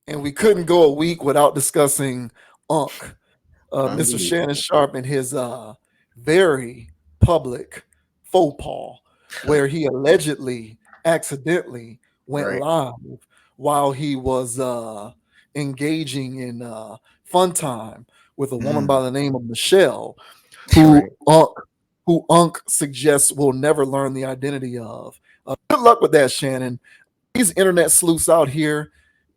and we couldn't go a week without discussing Unc, Mr. Shannon Unbelievable. Sharpe, and his very public faux pas, where he allegedly accidentally went Right. live while he was engaging in fun time with a woman by Mm. the name of Michelle, who Right. Unc suggests will never learn the identity of. Good luck with that, Shannon. These internet sleuths out here,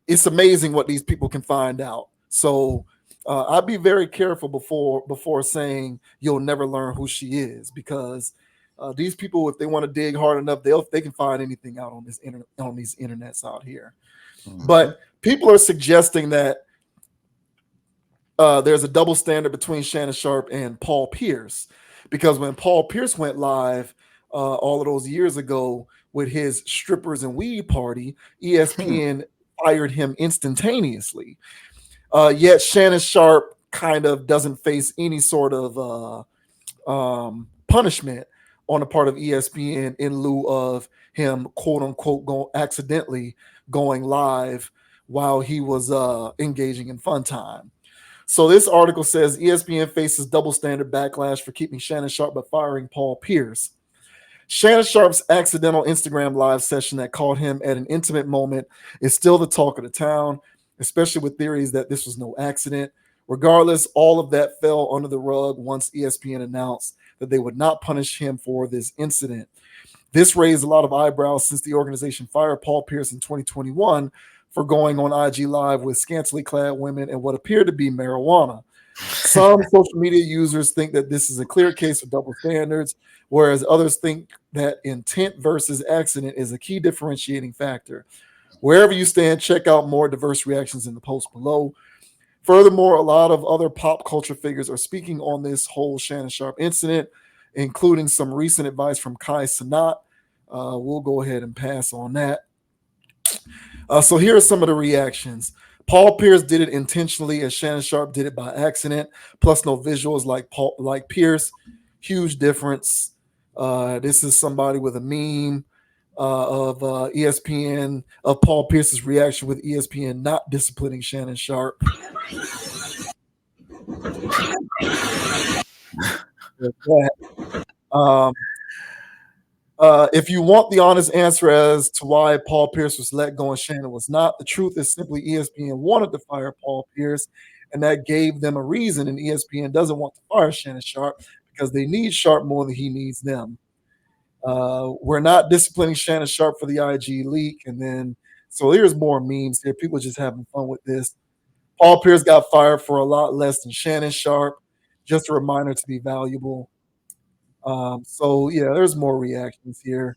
it's amazing what these people can find out. So I'd be very careful before saying you'll never learn who she is, because these people, if they want to dig hard enough, they can find anything out on on these internets out here. Hmm. But people are suggesting that there's a double standard between Shannon Sharpe and Paul Pierce, because when Paul Pierce went live all of those years ago with his strippers and weed party, ESPN fired him instantaneously. Yet Shannon Sharpe kind of doesn't face any sort of punishment on the part of ESPN in lieu of him, quote unquote, accidentally going live while he was engaging in fun time. So this article says ESPN faces double standard backlash for keeping Shannon Sharpe but firing Paul Pierce. Shannon Sharpe's accidental Instagram live session that caught him at an intimate moment is still the talk of the town, especially with theories that this was no accident. Regardless, all of that fell under the rug once ESPN announced that they would not punish him for this incident. This raised a lot of eyebrows since the organization fired Paul Pierce in 2021 for going on IG Live with scantily clad women and what appeared to be marijuana. Some social media users think that this is a clear case of double standards, whereas others think that intent versus accident is a key differentiating factor. Wherever you stand, check out more diverse reactions in the post below. Furthermore, a lot of other pop culture figures are speaking on this whole Shannon Sharpe incident, including some recent advice from Kai Sanat. We'll go ahead and pass on that. So here are some of the reactions. Paul Pierce did it intentionally, as Shannon Sharpe did it by accident. Plus, no visuals like Pierce. Huge difference. This is somebody with a meme of ESPN of Paul Pierce's reaction with ESPN not disciplining Shannon Sharpe. Um, if you want the honest answer as to why Paul Pierce was let go and Shannon was not, the truth is simply ESPN wanted to fire Paul Pierce, and that gave them a reason. And ESPN doesn't want to fire Shannon Sharpe because they need Sharpe more than he needs them. We're not disciplining Shannon Sharpe for the IG leak. And then, so here's more memes here. People just having fun with this. Paul Pierce got fired for a lot less than Shannon Sharpe. Just a reminder to be valuable. So yeah, there's more reactions here.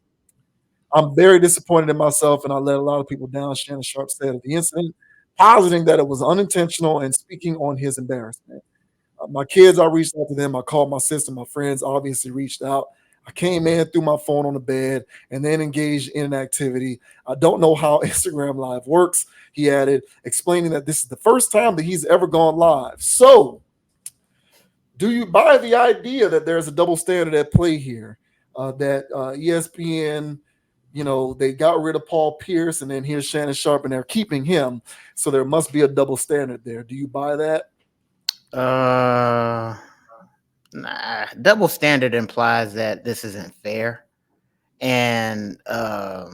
I'm very disappointed in myself, and I let a lot of people down. Shannon Sharpe said of the incident, positing that it was unintentional and speaking on his embarrassment. My kids, I reached out to them. I called my sister. My friends obviously reached out. I came in, threw my phone on the bed, and then engaged in an activity. I don't know how Instagram Live works, he added, explaining that this is the first time that he's ever gone live. So, do you buy the idea that there's a double standard at play here? That ESPN, they got rid of Paul Pierce, and then here's Shannon Sharpe, and they're keeping him. So there must be a double standard there. Do you buy that? Uh, nah. Double standard implies that this isn't fair, and I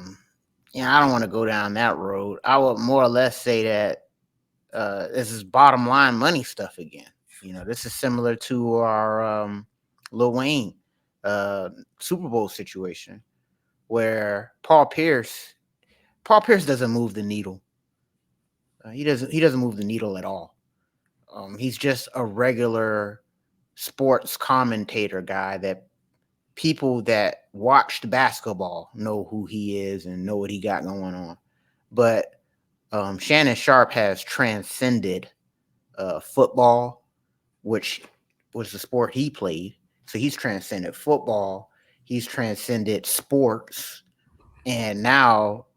don't want to go down that road. I would more or less say that this is bottom line money stuff again. This is similar to our Lil Wayne uh, Super Bowl situation where Paul Pierce doesn't move the needle. He doesn't move the needle at all. He's just a regular sports commentator guy that people that watched basketball know who he is and know what he got going on. But Shannon Sharpe has transcended football, which was the sport he played. So he's transcended football. He's transcended sports, and now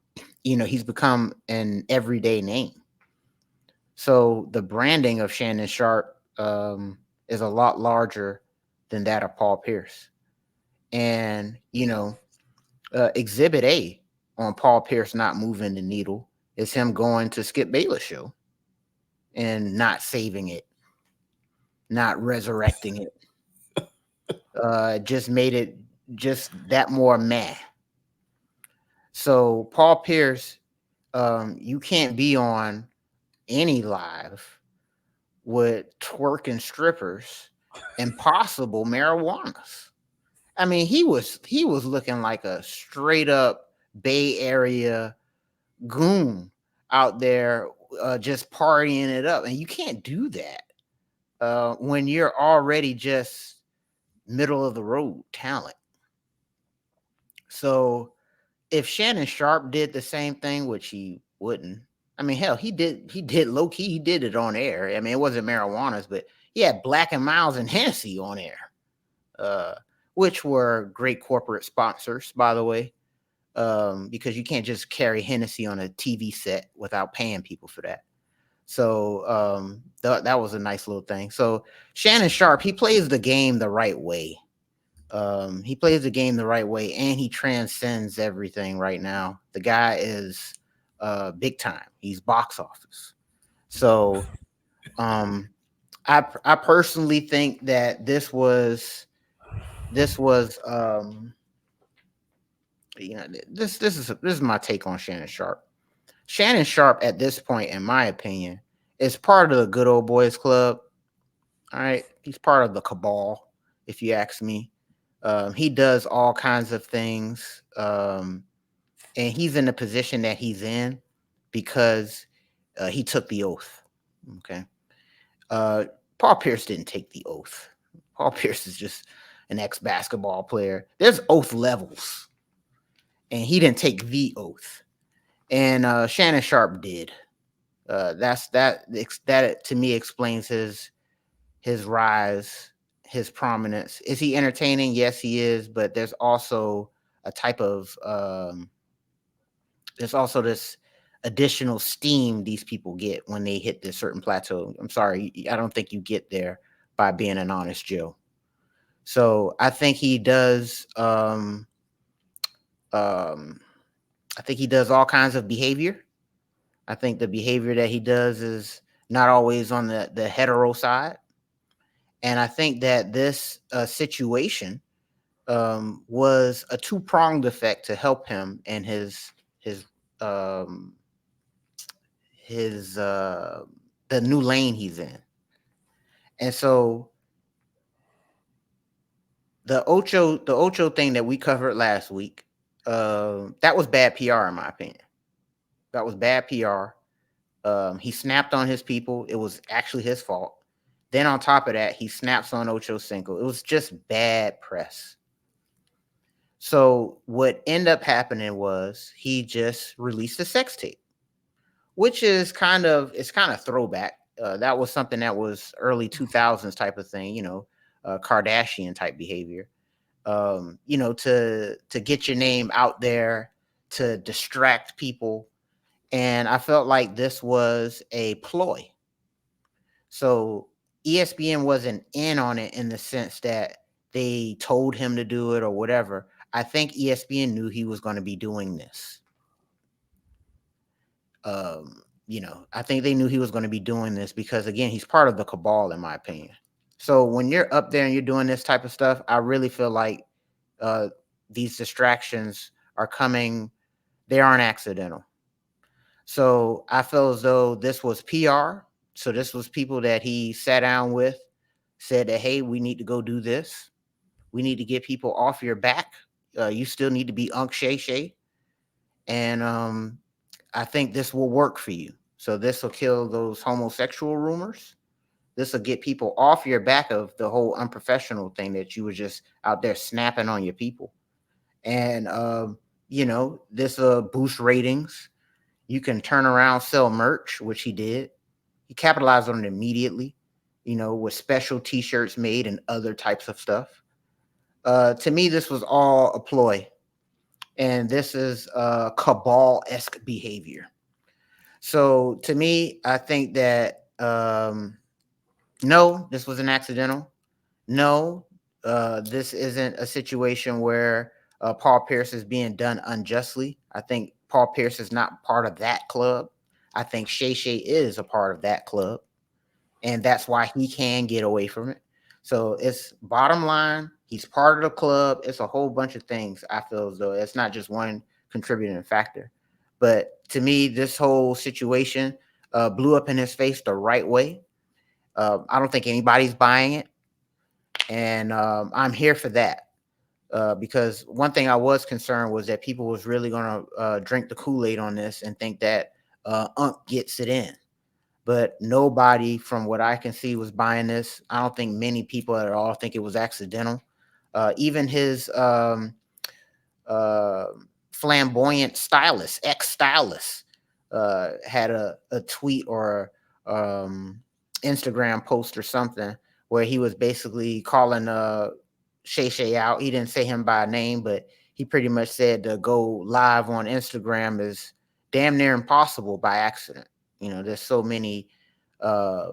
he's become an everyday name. So the branding of Shannon Sharpe is a lot larger than that of Paul Pierce. And Exhibit A on Paul Pierce not moving the needle is him going to Skip Bayless show and not saving it, not resurrecting it. Just made it just that more meh. So Paul Pierce, you can't be on any live with twerking strippers and possible marijuanas. I mean, he was looking like a straight up Bay Area goon out there, just partying it up, and you can't do that when you're already just middle of the road talent. So if Shannon Sharpe did the same thing, which he wouldn't, I mean, hell, he did low key, he did it on air. I mean, it wasn't marijuana's, but he had Black and Miles and Hennessy on air, uh, which were great corporate sponsors, by the way, because you can't just carry Hennessy on a TV set without paying people for that. So that was a nice little thing. So Shannon Sharpe, he plays the game the right way. He plays the game the right way, and he transcends everything right now. The guy is big time. He's box office. So um, I personally think that this was this is my take on Shannon Sharpe. Shannon Sharpe at this point, in my opinion, is part of the good old boys club. All right, he's part of the cabal, if you ask me. He does all kinds of things, and he's in the position that he's in because he took the oath. Okay, uh, Paul Pierce didn't take the oath. Paul Pierce is just an ex basketball player. There's oath levels, and he didn't take the oath. And Shannon Sharpe did. That to me explains his rise, his prominence. Is he entertaining? Yes, he is. But there's also a type of there's also this additional steam these people get when they hit this certain plateau. I'm sorry, I don't think you get there by being an honest Joe. So I think he does. Um, I think he does all kinds of behavior. I think the behavior that he does is not always on the hetero side. And I think that this situation was a two pronged effect to help him and his um, his the new lane he's in. And so the Ocho thing that we covered last week, that was bad PR in my opinion. That was bad PR. He snapped on his people. It was actually his fault. Then on top of that, he snaps on Ocho Cinco. It was just bad press. So what ended up happening was he just released a sex tape, which is kind of throwback. That was something that was early 2000s type of thing, Kardashian type behavior. To get your name out there, to distract people, and I felt like this was a ploy. So ESPN wasn't in on it in the sense that they told him to do it or whatever. I think ESPN knew he was going to be doing this. I think they knew he was going to be doing this because, again, he's part of the cabal, in my opinion. So when you're up there and you're doing this type of stuff, I really feel like uh, these distractions are coming. They aren't accidental. So I feel as though this was PR. So this was people that he sat down with, said that, hey, we need to go do this. We need to get people off your back. You still need to be Unc Shay Shay. And I think this will work for you. So this will kill those homosexual rumors. This will get people off your back of the whole unprofessional thing that you were just out there snapping on your people. And, this will boost ratings. You can turn around, sell merch, which he did. He capitalized on it immediately, with special t-shirts made and other types of stuff. To me, this was all a ploy. And this is cabal-esque behavior. So to me, I think that no, this was an accidental. No, this isn't a situation where Paul Pierce is being done unjustly. I think Paul Pierce is not part of that club. I think Shay Shay is a part of that club, and that's why he can get away from it. So it's bottom line, he's part of the club. It's a whole bunch of things. I feel as though it's not just one contributing factor. But to me, this whole situation blew up in his face the right way. I don't think anybody's buying it, and I'm here for that. Because one thing I was concerned was that people was really going to drink the Kool-Aid on this and think that Unc gets it in. But nobody, from what I can see, was buying this. I don't think many people at all think it was accidental. Even his uh, flamboyant stylist, ex-stylist, had a tweet or Instagram post or something where he was basically calling Shay Shay out. He didn't say him by name, but he pretty much said to go live on Instagram is damn near impossible by accident. You know, there's so many uh,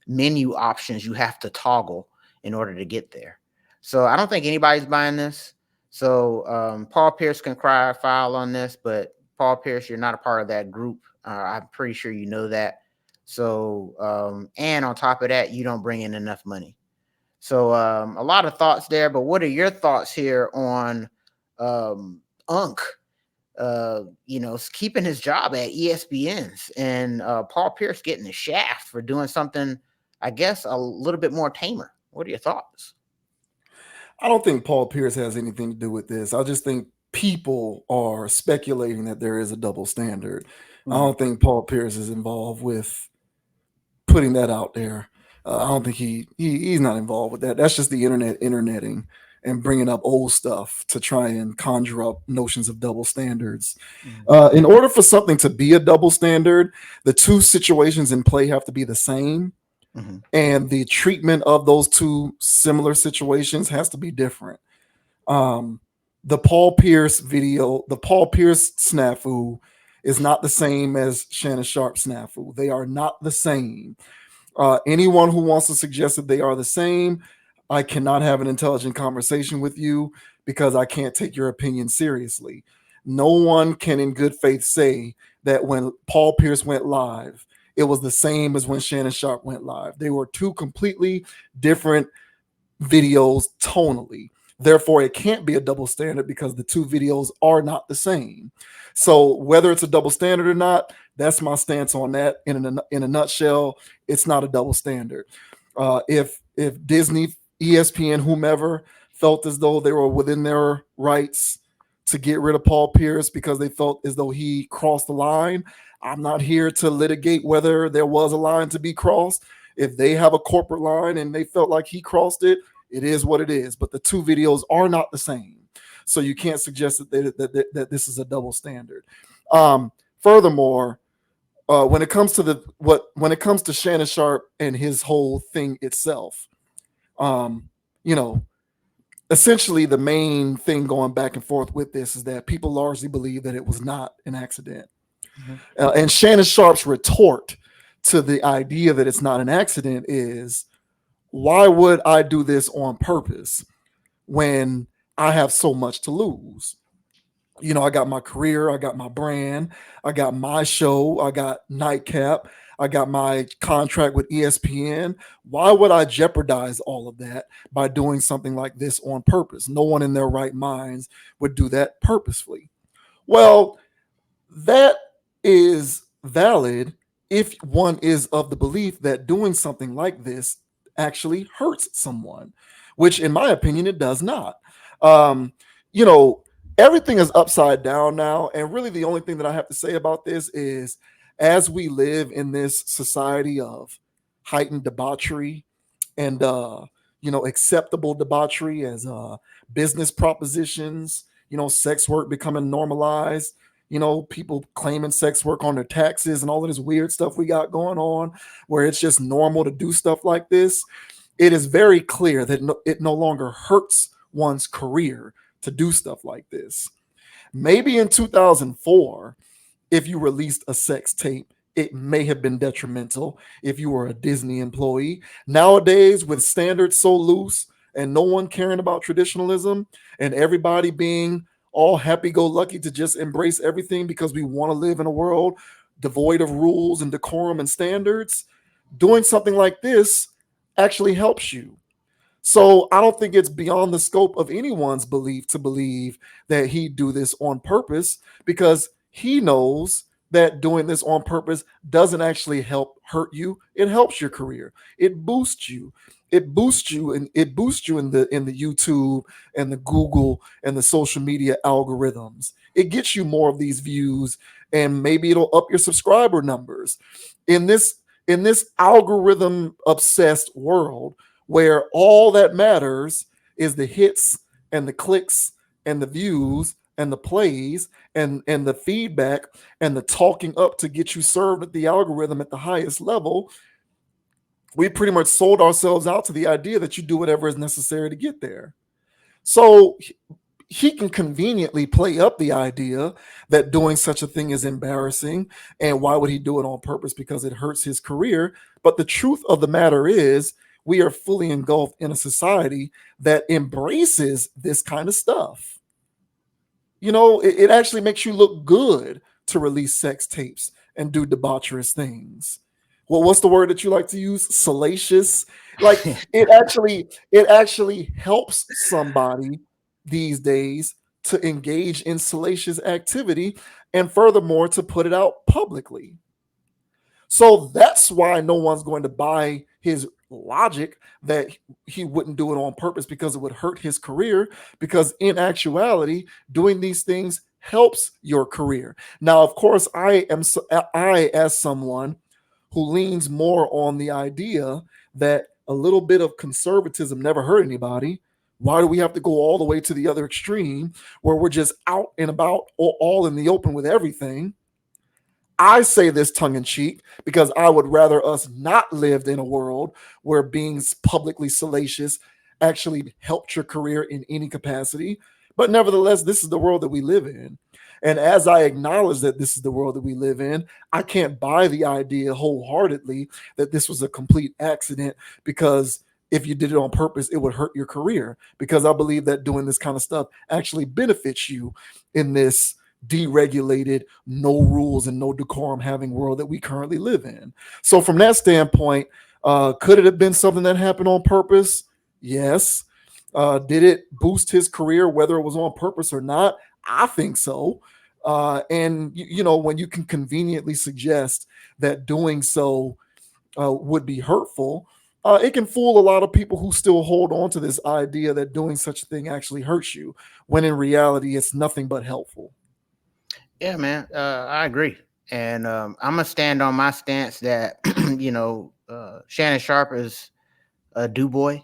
menu options you have to toggle in order to get there. So I don't think anybody's buying this. So Paul Pierce can cry foul on this, but Paul Pierce, you're not a part of that group. I'm pretty sure you know that. So and on top of that, you don't bring in enough money. So a lot of thoughts there, but what are your thoughts here on Unc? Keeping his job at ESPN's and Paul Pierce getting the shaft for doing something, I guess, a little bit more tamer. What are your thoughts? I don't think Paul Pierce has anything to do with this. I just think people are speculating that there is a double standard. I Mm-hmm. don't think Paul Pierce is involved with putting that out there. I don't think he's not involved with that. That's just the interneting and bringing up old stuff to try and conjure up notions of double standards. Mm-hmm. In order for something to be a double standard, the two situations in play have to be the same, Mm-hmm. and the treatment of those two similar situations has to be different. Um, the Paul Pierce video, the Paul Pierce snafu, is not the same as Shannon Sharpe snafu. They are not the same. Anyone who wants to suggest that they are the same, I cannot have an intelligent conversation with you because I can't take your opinion seriously. No one can, in good faith, say that when Paul Pierce went live, it was the same as when Shannon Sharpe went live. They were two completely different videos tonally. Therefore, it can't be a double standard because the two videos are not the same. So, whether it's a double standard or not, that's my stance on that. In a nutshell, it's not a double standard. If Disney, ESPN, whomever felt as though they were within their rights to get rid of Paul Pierce because they felt as though he crossed the line, I'm not here to litigate whether there was a line to be crossed. If they have a corporate line and they felt like he crossed it, it is what it is. But the two videos are not the same. So you can't suggest that this is a double standard. Furthermore, when it comes to when it comes to Shannon Sharpe and his whole thing itself, um, you know, essentially the main thing going back and forth with this is that people largely believe that it was not an accident. Mm-hmm. And Shannon Sharpe's retort to the idea that it's not an accident is, why would I do this on purpose when I have so much to lose? You know, I got my career, I got my brand, I got my show, I got Nightcap, I got my contract with ESPN. Why would I jeopardize all of that by doing something like this on purpose? No one in their right minds would do that purposefully. Well, that is valid if one is of the belief that doing something like this actually hurts someone, which, in my opinion, it does not. Um, you know, everything is upside down now. And really, the only thing that I have to say about this is as we live in this society of heightened debauchery and, acceptable debauchery as business propositions, sex work becoming normalized, people claiming sex work on their taxes and all of this weird stuff we got going on where it's just normal to do stuff like this. It is very clear that it no longer hurts one's career to do stuff like this. Maybe in 2004, if you released a sex tape, it may have been detrimental if you were a Disney employee. Nowadays, with standards so loose and no one caring about traditionalism and everybody being all happy go lucky to just embrace everything because we want to live in a world devoid of rules and decorum and standards, doing something like this actually helps you. So I don't think it's beyond the scope of anyone's belief to believe that he do this on purpose, because he knows that doing this on purpose doesn't actually help hurt you. It helps your career. It boosts you. It boosts you in the YouTube and the Google and the social media algorithms. It gets you more of these views, and maybe it'll up your subscriber numbers. In this algorithm obsessed world, where all that matters is the hits and the clicks and the views and the plays and the feedback and the talking up to get you served at the algorithm at the highest level, we pretty much sold ourselves out to the idea that you do whatever is necessary to get there. So he can conveniently play up the idea that doing such a thing is embarrassing, and why would he do it on purpose, because it hurts his career. But the truth of the matter is, we are fully engulfed in a society that embraces this kind of stuff. It actually makes you look good to release sex tapes and do debaucherous things. Well, what's the word that you like to use? Salacious. Like, it actually helps somebody these days to engage in salacious activity, and furthermore to put it out publicly. So that's why no one's going to buy his logic that he wouldn't do it on purpose because it would hurt his career. Because in actuality, doing these things helps your career. Now, of course, I, as someone who leans more on the idea that a little bit of conservatism never hurt anybody. Why do we have to go all the way to the other extreme where we're just out and about, all in the open with everything? I say this tongue in cheek because I would rather us not lived in a world where being publicly salacious actually helped your career in any capacity. But nevertheless, this is the world that we live in. And as I acknowledge that this is the world that we live in, I can't buy the idea wholeheartedly that this was a complete accident, because if you did it on purpose, it would hurt your career. Because I believe that doing this kind of stuff actually benefits you in this deregulated, no rules and no decorum having world that we currently live in. So from that standpoint, could it have been something that happened on purpose? Yes. Did it boost his career, whether it was on purpose or not? I think so. And when you can conveniently suggest that doing so would be hurtful, it can fool a lot of people who still hold on to this idea that doing such a thing actually hurts you, when in reality it's nothing but helpful. Yeah, man, I agree, and I'm gonna stand on my stance that Shannon Sharpe is a do boy.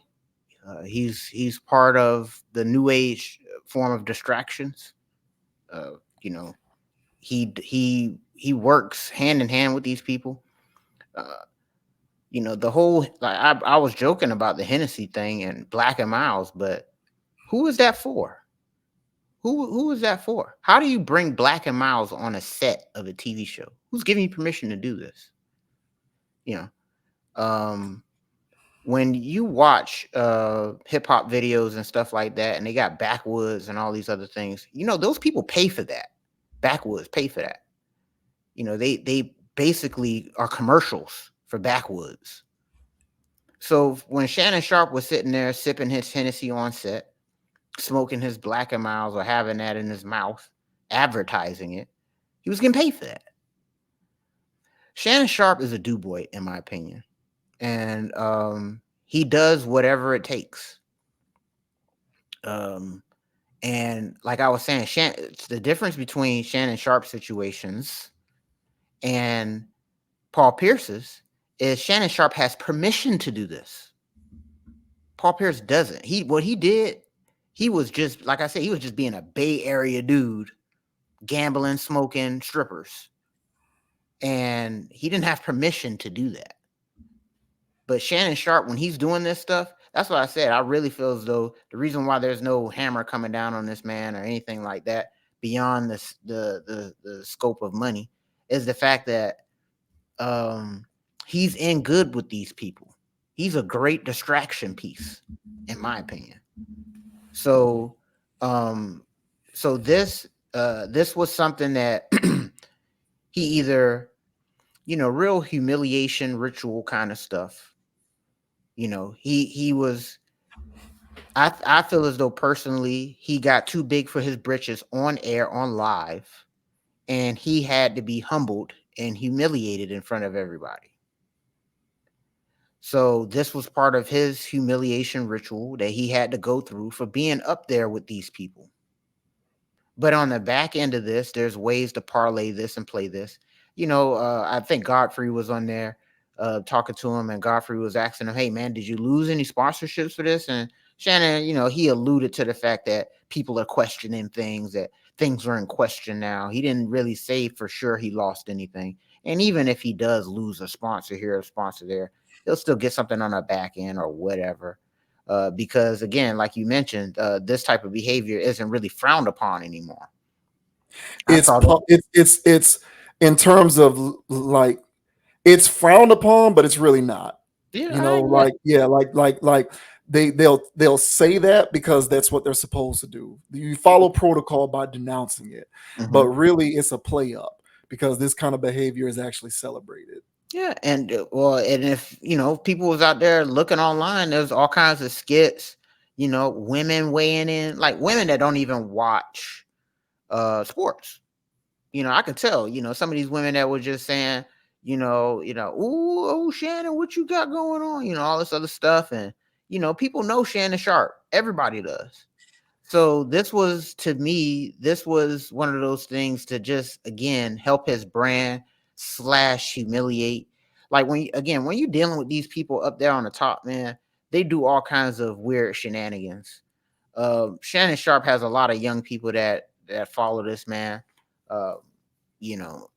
He's part of the new age form of distractions. Uh, you know, he works hand in hand with these people. Uh, the whole I was joking about the Hennessy thing and Black and Miles, but who is that for? Who is that for? How do you bring Black and Miles on a set of a TV show? Who's giving you permission to do this? You um, when you watch hip hop videos and stuff like that, and they got backwoods and all these other things, those people pay for that. Backwoods pay for that. They basically are commercials for backwoods. So when Shannon Sharpe was sitting there sipping his Hennessy on set, smoking his Black and Miles or having that in his mouth, advertising it, he was getting paid for that. Shannon Sharpe is a do boy, in my opinion, and he does whatever it takes. Um, and like I was saying, it's the difference between Shannon Sharpe situations and Paul Pierce's is Shannon Sharpe has permission to do this. Paul Pierce doesn't. What he did, he was just, like I said, he was just being a Bay Area dude, gambling, smoking, strippers. And he didn't have permission to do that. But Shannon Sharpe, when he's doing this stuff, that's what I said. I really feel as though the reason why there's no hammer coming down on this man or anything like that beyond the scope of money is the fact that he's in good with these people. He's a great distraction piece, in my opinion. So so this was something that he either, real humiliation ritual kind of stuff. He was. I feel as though personally he got too big for his britches on air, on live, and he had to be humbled and humiliated in front of everybody. So this was part of his humiliation ritual that he had to go through for being up there with these people. But on the back end of this, there's ways to parlay this and play this. I think Godfrey was on there talking to him, and Godfrey was asking him, "Hey, man, did you lose any sponsorships for this?" And Shannon, he alluded to the fact that people are questioning things, that things are in question now. He didn't really say for sure he lost anything. And even if he does lose a sponsor here, a sponsor there, he'll still get something on the back end or whatever. Because again, like you mentioned, this type of behavior isn't really frowned upon anymore. I It's saw that. it's in terms of like it's frowned upon, but it's really not. Yeah, You know, yeah. like yeah, like they'll say that because that's what they're supposed to do. You follow protocol by denouncing it, but Hmm. really it's a play up because this kind of behavior is actually celebrated. Yeah, and well, and if people was out there looking online, there's all kinds of skits. Women weighing in, like women that don't even watch sports. I could tell. Some of these women that were just saying, ooh, oh Shannon, what you got going on? All this other stuff, and people know Shannon Sharpe. Everybody does. So this was, to me, this was one of those things to just again help his brand slash humiliate. Like when you're dealing with these people up there on the top, man, they do all kinds of weird shenanigans. Shannon Sharpe has a lot of young people that follow this man. Uh,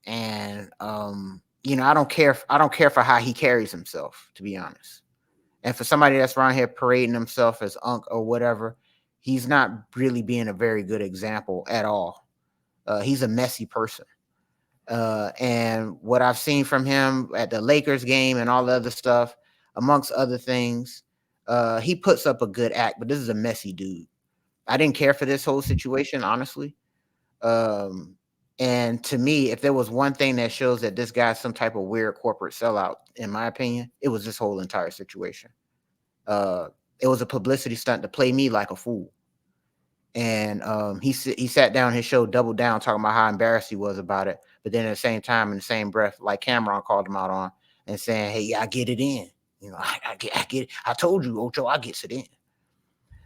and I don't care for how he carries himself, to be honest. And for somebody that's around here parading himself as unk or whatever, he's not really being a very good example at all. He's a messy person. And what I've seen from him at the Lakers game and all the other stuff, amongst other things, he puts up a good act, but this is a messy dude. I didn't care for this whole situation, honestly. Um, and to me, if there was one thing that shows that this guy's some type of weird corporate sellout, in my opinion, it was this whole entire situation. Uh, it was a publicity stunt to play me like a fool. And he sat down his show, doubled down, talking about how embarrassed he was about it. But then at the same time, in the same breath, like Cameron called him out on, and saying, "Hey, yeah, I get it in. I get it. I told you, Ocho, I gets it in."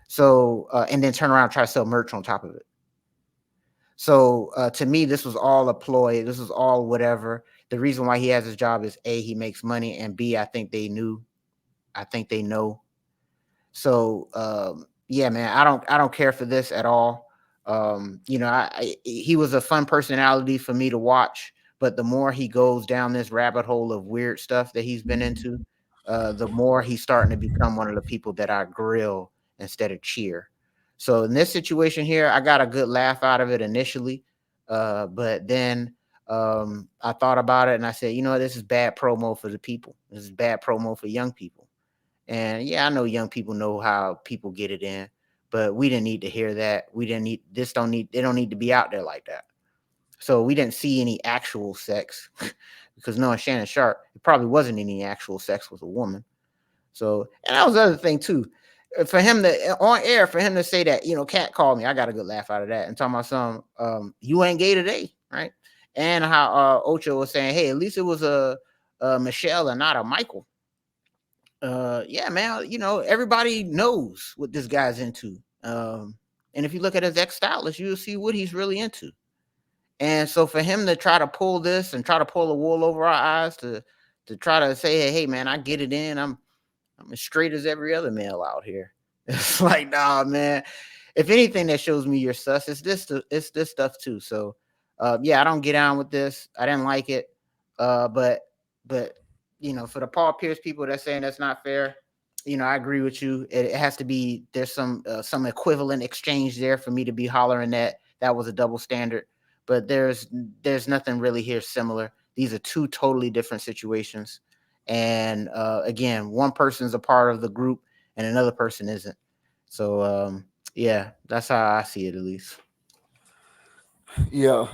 So and then turn around and try to sell merch on top of it. So to me, this was all a ploy. This was all whatever. The reason why he has his job is A, he makes money, and B, I think they knew. I think they know. So yeah, man, I don't care for this at all. He was a fun personality for me to watch, but the more he goes down this rabbit hole of weird stuff that he's been into, the more he's starting to become one of the people that I grill instead of cheer. So in this situation here, I got a good laugh out of it initially, but then I thought about it and I said, this is bad promo for the people. This is bad promo for young people. And yeah, I know young people know how people get it in, but we didn't need to hear that. We didn't need this. Don't need They don't need to be out there like that. So we didn't see any actual sex because knowing Shannon Sharpe, it probably wasn't any actual sex with a woman. So, and that was the other thing too. For him to on air, for him to say that, Cat called me, I got a good laugh out of that. And talking about some, you ain't gay today, right? And how Ocho was saying, hey, at least it was a Michelle and not a Michael. Yeah, man, everybody knows what this guy's into. And if you look at his ex-stylist, you'll see what he's really into. And so for him to try to pull this and try to pull the wool over our eyes to try to say, hey, man, I get it in. I'm as straight as every other male out here. It's like, nah, man. If anything that shows me you're sus, it's this stuff too. So yeah, I don't get on with this. I didn't like it. But for the Paul Pierce people that's saying that's not fair, I agree with you. It has to be, there's some equivalent exchange there for me to be hollering that was a double standard. But there's nothing really here similar. These are two totally different situations. And again, one person's a part of the group and another person isn't. So yeah, that's how I see it, at least. Yeah.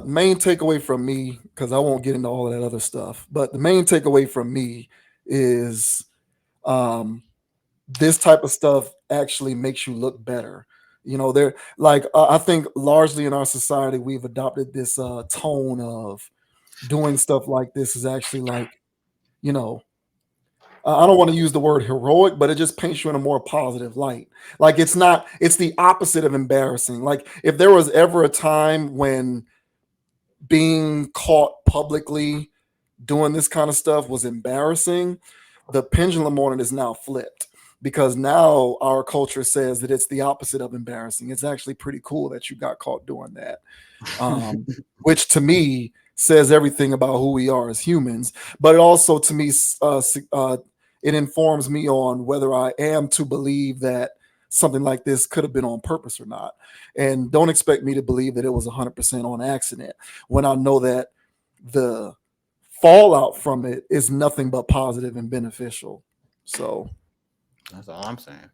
Main takeaway from me, because I won't get into all of that other stuff, but the main takeaway from me is um, this type of stuff actually makes you look better. There, like, I think largely in our society, we've adopted this tone of doing stuff like this is actually like, you know, I don't want to use the word heroic, but it just paints you in a more positive light. Like, it's not, it's the opposite of embarrassing. Like, if there was ever a time when being caught publicly doing this kind of stuff was embarrassing, the pendulum on it is now flipped, because now our culture says that it's the opposite of embarrassing. It's actually pretty cool that you got caught doing that, um, which to me says everything about who we are as humans. But it also, to me, it informs me on whether I am to believe that something like this could have been on purpose or not. And don't expect me to believe that it was 100% on accident when I know that the fallout from it is nothing but positive and beneficial. So, That's all I'm saying.